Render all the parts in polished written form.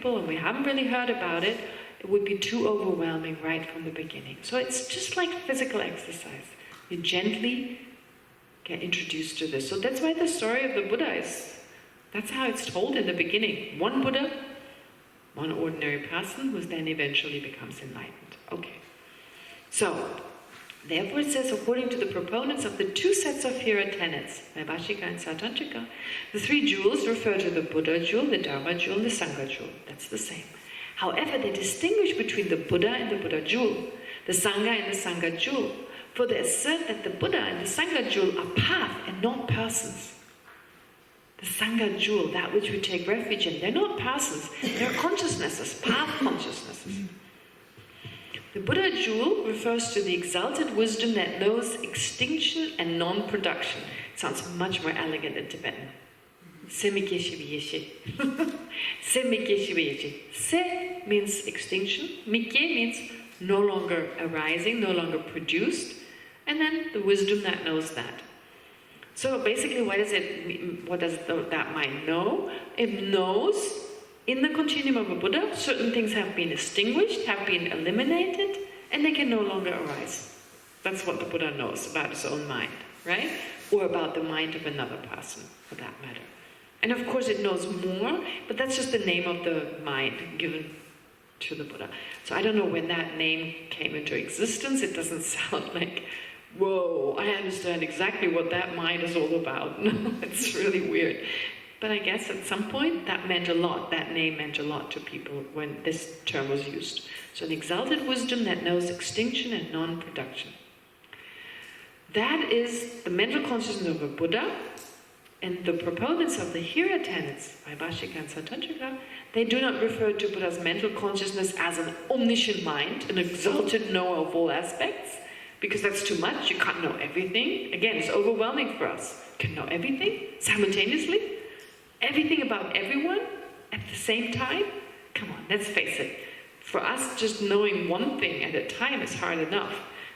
people and we haven't really heard about it, it would be too overwhelming right from the beginning. So it's just like physical exercise. You gently get introduced to this. So that's why the story of the Buddha is, that's how it's told in the beginning. One Buddha, one ordinary person who then eventually becomes enlightened. Okay. So, therefore it says, according to the proponents of the two sets of Hira tenets, Vaibhashika and Sautrantika, the three jewels refer to the Buddha jewel, the Dharma jewel, and the Sangha jewel. That's the same. However, they distinguish between the Buddha and the Buddha jewel, the Sangha and the Sangha jewel, for they assert that the Buddha and the Sangha jewel are path and not persons. The Sangha jewel, that which we take refuge in, they're not persons, they're consciousnesses, path consciousnesses. The Buddha jewel refers to the exalted wisdom that knows extinction and non-production. It sounds much more elegant in Tibetan. Se means extinction, Mikke means no longer arising, no longer produced, and then the wisdom that knows that. So basically, what does that mind know? It knows in the continuum of a Buddha, certain things have been extinguished, have been eliminated, and they can no longer arise. That's what the Buddha knows about his own mind, right? Or about the mind of another person, for that matter. And of course it knows more, but that's just the name of the mind given to the Buddha. So I don't know when that name came into existence. It doesn't sound like, whoa, I understand exactly what that mind is all about. No, it's really weird. But I guess at some point that meant a lot. That name meant a lot to people when this term was used. So an exalted wisdom that knows extinction and non-production. That is the mental consciousness of a Buddha. And the proponents of the Hira tenets, Vaibhashika and Sautrantika, they do not refer to Buddha's mental consciousness as an omniscient mind, an exalted knower of all aspects, because that's too much. You can't know everything. Again, it's overwhelming for us. You can know everything simultaneously, everything about everyone at the same time. Come on, let's face it. For us, just knowing one thing at a time is hard enough.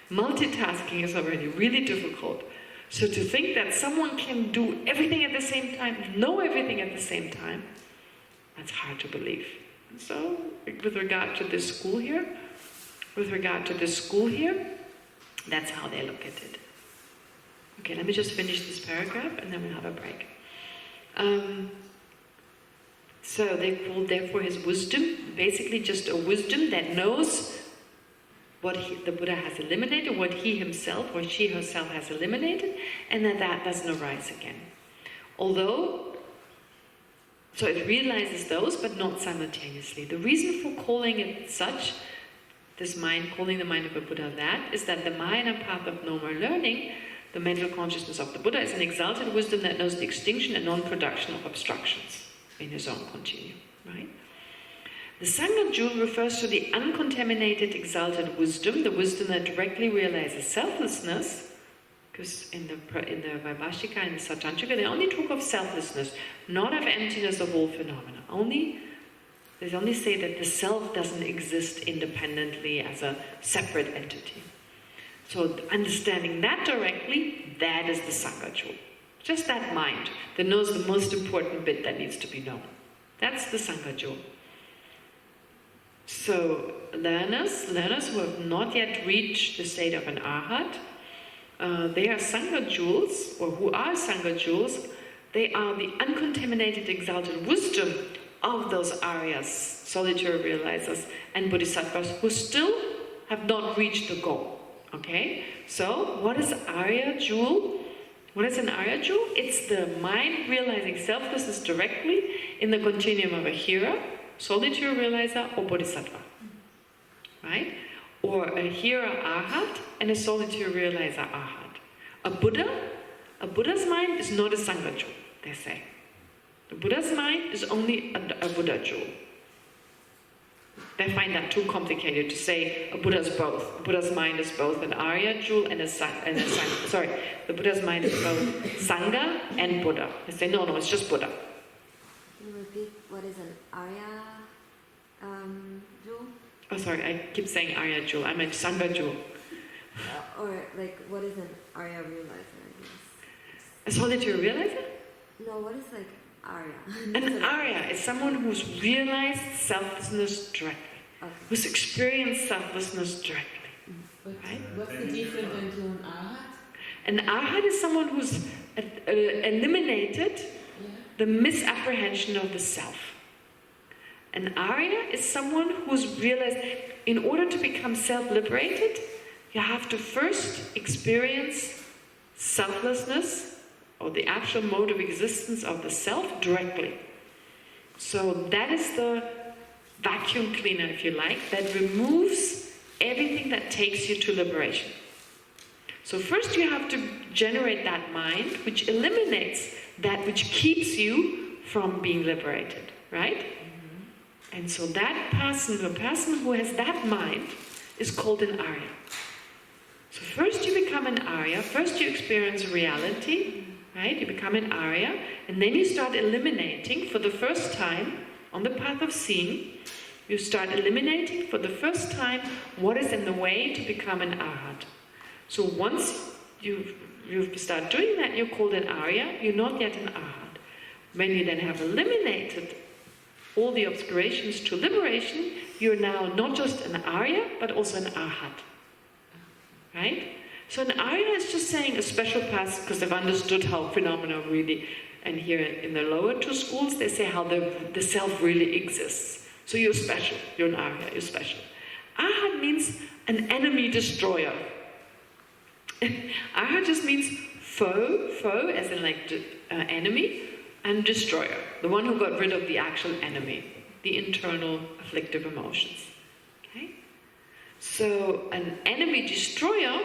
Multitasking is already really difficult. So to think that someone can do everything at the same time, know everything at the same time, that's hard to believe. And so, with regard to this school here, that's how they look at it. Okay, let me just finish this paragraph and then we'll have a break. So they call therefore his wisdom, basically just a wisdom that knows what the Buddha has eliminated, what he himself or she herself has eliminated, and that doesn't arise again. So it realizes those, but not simultaneously. The reason for calling it such, this mind, calling the mind of a Buddha that, is that the Mahayana path of no more learning, the mental consciousness of the Buddha, is an exalted wisdom that knows the extinction and non-production of obstructions in his own continuum, right? The Sangha jewel refers to the uncontaminated exalted wisdom, the wisdom that directly realizes selflessness, because in the Vaibhashika and the Sautrantika, they only talk of selflessness, not of emptiness of all phenomena. They only say that the self doesn't exist independently as a separate entity. So understanding that directly, that is the Sangha jewel. Just that mind that knows the most important bit that needs to be known. That's the Sangha jewel. So learners who have not yet reached the state of an arhat, they are Sangha jewels, or who are Sangha jewels. They are the uncontaminated exalted wisdom of those Aryas, solitary realizers, and Bodhisattvas who still have not reached the goal. Okay? So what is Arya jewel? What is an Arya jewel? It's the mind realizing selflessness directly in the continuum of a Hira, solitary realizer, or bodhisattva, right? Or a Hira arhat and a solitary realizer arhat. A Buddha's mind is not a Sangha jewel, they say. The Buddha's mind is only a Buddha jewel. They find that too complicated to say a Buddha's both. A Buddha's mind is both an Arya jewel and a Sangha. Sorry, the Buddha's mind is both Sangha and Buddha. They say, no, it's just Buddha. Can you repeat what is an Arya jewel? Oh, sorry, I keep saying Arya jewel. I meant Sangha jewel. Or like, what is an Arya realizer? I guess. A solitary realizer? No, what is like Arya. An Arya is someone who's realized selflessness directly, Okay. who's experienced selflessness directly. Right? What's the difference into an arhat? An Arhat is someone who's eliminated the misapprehension of the self. An Arya is someone who's realized in order to become self-liberated, you have to first experience selflessness or the actual mode of existence of the self directly. So that is the vacuum cleaner, if you like, that removes everything that takes you to liberation. So first you have to generate that mind which eliminates that which keeps you from being liberated, right? Mm-hmm. And so that person, the person who has that mind, is called an Arya. So first you become an Arya, first you experience reality, right? You become an Arya, and then you start eliminating for the first time on the path of seeing. You start eliminating for the first time what is in the way to become an Arhat. So once you start doing that, you're called an Arya, you're not yet an Arhat. When you then have eliminated all the obscurations to liberation, you're now not just an Arya, but also an Arhat. Right? So an Arya is just saying a special person, because they've understood how phenomena really, and here in the lower two schools, they say how the self really exists. So you're special, you're an Arya, you're special. Arhat means an enemy destroyer. Arhat just means foe as in like enemy, and destroyer. The one who got rid of the actual enemy, the internal afflictive emotions. Okay? So an enemy destroyer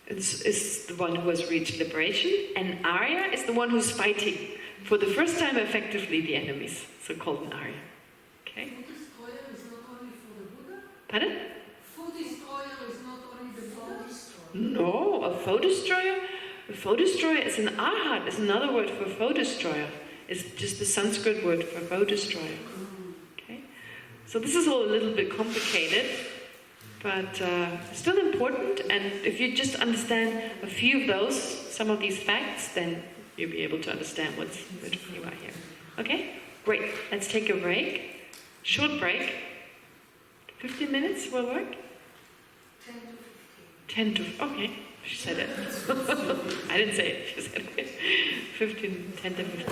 is the one who has reached liberation, and Arya is the one who's fighting for the first time effectively the enemies, so called an Arya. Okay? Food destroyer is not only for the Buddha? Pardon? Food destroyer is not only the Buddha? No, a foe destroyer? A foe destroyer is an Arhat, is another word for foe destroyer. It's just the Sanskrit word for foe destroyer. Okay? So this is all a little bit complicated, but still important, and if you just understand a few of those, some of these facts, then you'll be able to understand what we're talking about here. Okay? Great. Let's take a break. Short break. 15 minutes will work? 10 to 15. Okay. She said it. I didn't say it. She said it. 10 to 15.